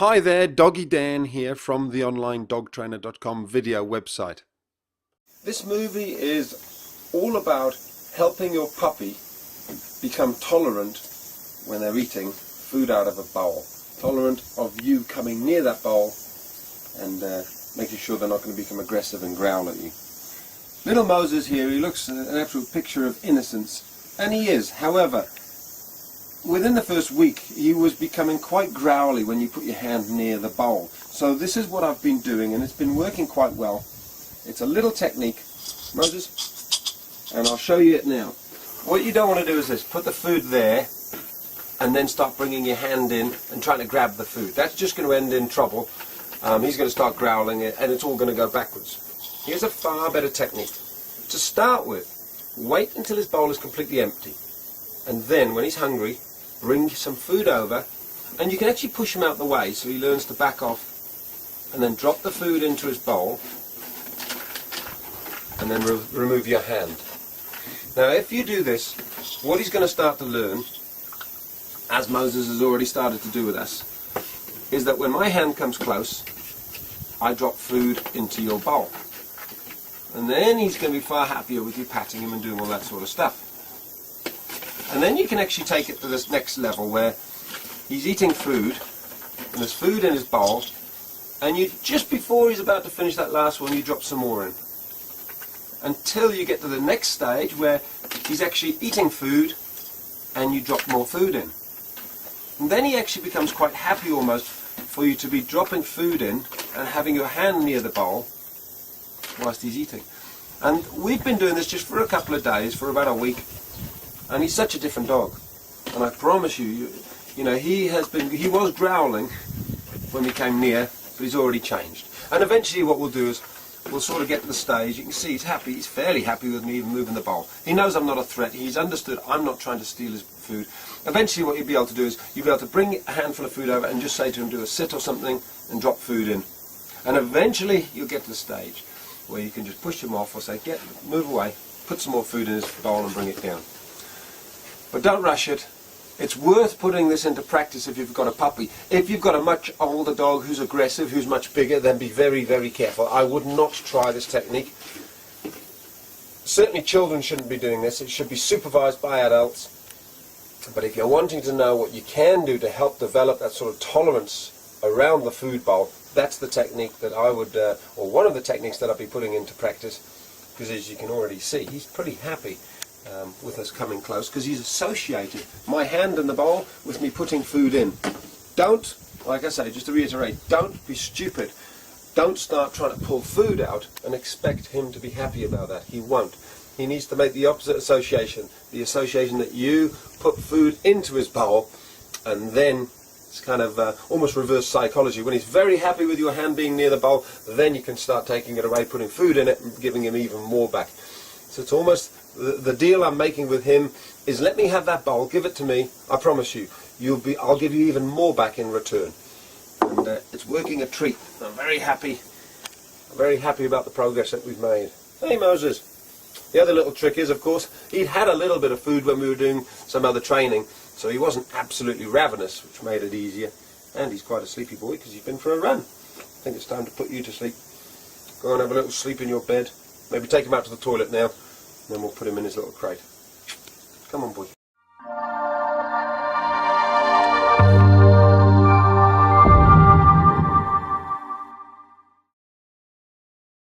Hi there, Doggy Dan here from the onlinedogtrainer.com video website. This movie is all about helping your puppy become tolerant when they're eating food out of a bowl. Tolerant of you coming near that bowl and making sure they're not going to become aggressive and growl at you. Little Moses here, he looks an absolute picture of innocence, and he is. However, within the first week, he was becoming quite growly when you put your hand near the bowl. So this is what I've been doing, and it's been working quite well. It's a little technique, Moses, and I'll show you it now. What you don't want to do is this: put the food there, and then start bringing your hand in and trying to grab the food. That's just going to end in trouble. He's going to start growling, and it's all going to go backwards. Here's a far better technique. To start with, wait until his bowl is completely empty, and then when he's hungry, bring some food over, and you can actually push him out the way so he learns to back off, and then drop the food into his bowl, and then remove your hand. Now if you do this, what he's going to start to learn, as Moses has already started to do with us, is that when my hand comes close, I drop food into your bowl. And then he's going to be far happier with you patting him and doing all that sort of stuff. And then you can actually take it to this next level where he's eating food, and there's food in his bowl, and you, just before he's about to finish that last one, you drop some more in. Until you get to the next stage where he's actually eating food, and you drop more food in. And then he actually becomes quite happy almost for you to be dropping food in and having your hand near the bowl whilst he's eating. And we've been doing this just for a couple of days, for about a week. And he's such a different dog, and I promise you, you know, he was growling when we came near, but he's already changed. And eventually what we'll do is we'll sort of get to the stage, you can see he's happy, he's fairly happy with me even moving the bowl. He knows I'm not a threat, he's understood I'm not trying to steal his food. Eventually what you'll be able to do is you'll be able to bring a handful of food over and just say to him, do a sit or something, and drop food in. And eventually you'll get to the stage where you can just push him off or say, move away, put some more food in his bowl and bring it down. But don't rush it. It's worth putting this into practice if you've got a puppy. If you've got a much older dog who's aggressive, who's much bigger, then be very, very careful. I would not try this technique. Certainly children shouldn't be doing this. It should be supervised by adults. But if you're wanting to know what you can do to help develop that sort of tolerance around the food bowl, that's the technique that I would, or one of the techniques that I'll be putting into practice, because as you can already see, he's pretty happy with us coming close, because he's associated my hand in the bowl with me putting food in. Don't, like I say, just to reiterate, don't be stupid. Don't start trying to pull food out and expect him to be happy about that. He won't. He needs to make the opposite association, the association that you put food into his bowl, and then it's kind of almost reverse psychology. When he's very happy with your hand being near the bowl, then you can start taking it away, putting food in it and giving him even more back. So it's almost the deal I'm making with him is, let me have that bowl, give it to me, I promise you, I'll give you even more back in return. And it's working a treat. I'm very happy about the progress that we've made. Hey Moses. The other little trick is, of course, he'd had a little bit of food when we were doing some other training, so he wasn't absolutely ravenous, which made it easier. And he's quite a sleepy boy because he's been for a run. I think it's time to put you to sleep. Go and have a little sleep in your bed. Maybe take him out to the toilet now, and then we'll put him in his little crate. Come on, boy.